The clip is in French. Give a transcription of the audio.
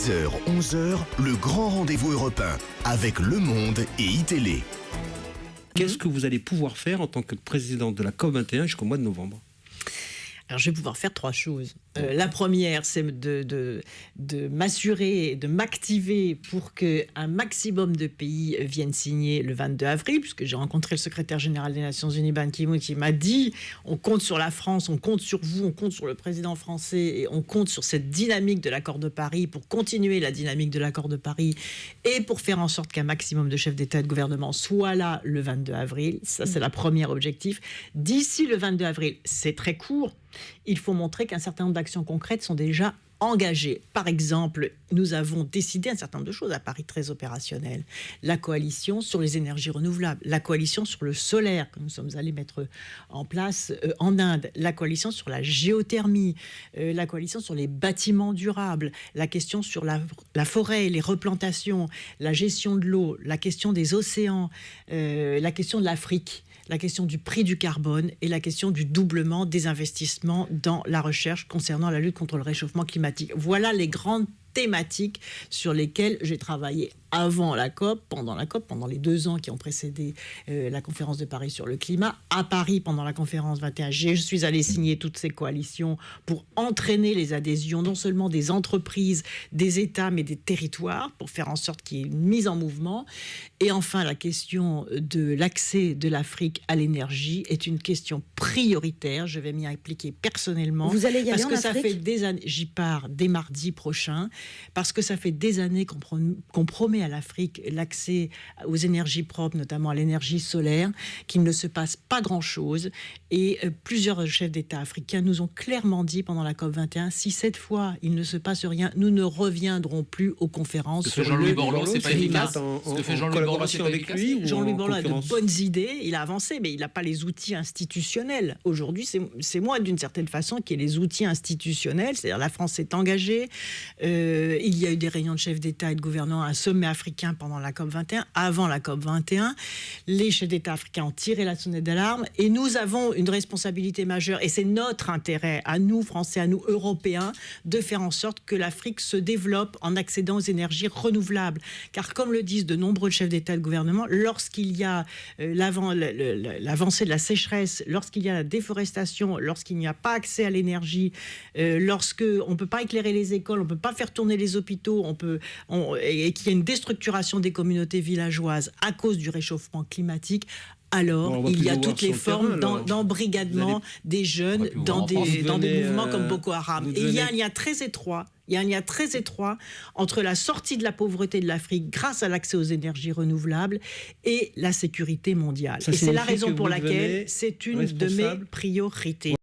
10h, 11h, le grand rendez-vous européen avec Le Monde et iTélé. Qu'est-ce que vous allez pouvoir faire en tant que présidente de la COP21 jusqu'au mois de novembre ? Alors, je vais pouvoir faire 3 choses. La première, c'est de m'assurer, de m'activer pour qu'un maximum de pays viennent signer le 22 avril, puisque j'ai rencontré le secrétaire général des Nations Unies, Ban Ki-moon, qui m'a dit on compte sur la France, on compte sur vous, on compte sur le président français, et on compte sur cette dynamique de l'accord de Paris pour continuer la dynamique de l'accord de Paris et pour faire en sorte qu'un maximum de chefs d'État et de gouvernement soient là le 22 avril. Ça, c'est le premier objectif. D'ici le 22 avril, c'est très court. Il faut montrer qu'un certain nombre d'actions concrètes sont déjà engagées. Par exemple, nous avons décidé un certain nombre de choses à Paris très opérationnelles. La coalition sur les énergies renouvelables, la coalition sur le solaire que nous sommes allés mettre en place en Inde, la coalition sur la géothermie, la coalition sur les bâtiments durables, la question sur la forêt, les replantations, la gestion de l'eau, la question des océans, la question de l'Afrique, la question du prix du carbone et la question du doublement des investissements dans la recherche concernant la lutte contre le réchauffement climatique. Voilà les grandes thématiques sur lesquelles j'ai travaillé avant la COP, pendant les 2 ans qui ont précédé la conférence de Paris sur le climat. À Paris, pendant la conférence 21, je suis allée signer toutes ces coalitions pour entraîner les adhésions, non seulement des entreprises, des États, mais des territoires, pour faire en sorte qu'il y ait une mise en mouvement. Et enfin, la question de l'accès de l'Afrique à l'énergie est une question prioritaire. Je vais m'y impliquer personnellement. Vous allez y aller parce en que Afrique ? Ça fait des années, j'y pars dès mardi prochain, parce que ça fait des années qu'on promet à l'Afrique l'accès aux énergies propres, notamment à l'énergie solaire, qu'il ne se passe pas grand-chose. Et plusieurs chefs d'État africains nous ont clairement dit pendant la COP21, si cette fois il ne se passe rien, nous ne reviendrons plus aux conférences sur Jean-Louis le Borloo, c'est pas efficace. Ce que fait Jean-Louis Borloo, c'est pas efficace. Jean-Louis Borloo a de bonnes idées, il a avancé, mais il n'a pas les outils institutionnels. Aujourd'hui, c'est moi, d'une certaine façon, qui ai les outils institutionnels. C'est-à-dire la France s'est engagée. Il y a eu des réunions de chefs d'État et de gouvernement, un sommet africain pendant la COP21, avant la COP21. Les chefs d'État africains ont tiré la sonnette d'alarme et nous avons une responsabilité majeure, et c'est notre intérêt, à nous, Français, à nous, Européens, de faire en sorte que l'Afrique se développe en accédant aux énergies renouvelables. Car comme le disent de nombreux chefs d'État et de gouvernement, lorsqu'il y a l'avancée de la sécheresse, lorsqu'il y a la déforestation, lorsqu'il n'y a pas accès à l'énergie, lorsqu'on ne peut pas éclairer les écoles, on ne peut pas faire tourner les hôpitaux, et qu'il y a une déstructuration des communautés villageoises à cause du réchauffement climatique, alors il y a toutes les formes d'embrigadement des jeunes dans des mouvements comme Boko Haram. Et il y a un lien très étroit. Il y a un lien très étroit entre la sortie de la pauvreté de l'Afrique grâce à l'accès aux énergies renouvelables et la sécurité mondiale. Et c'est la raison pour laquelle c'est une de mes priorités.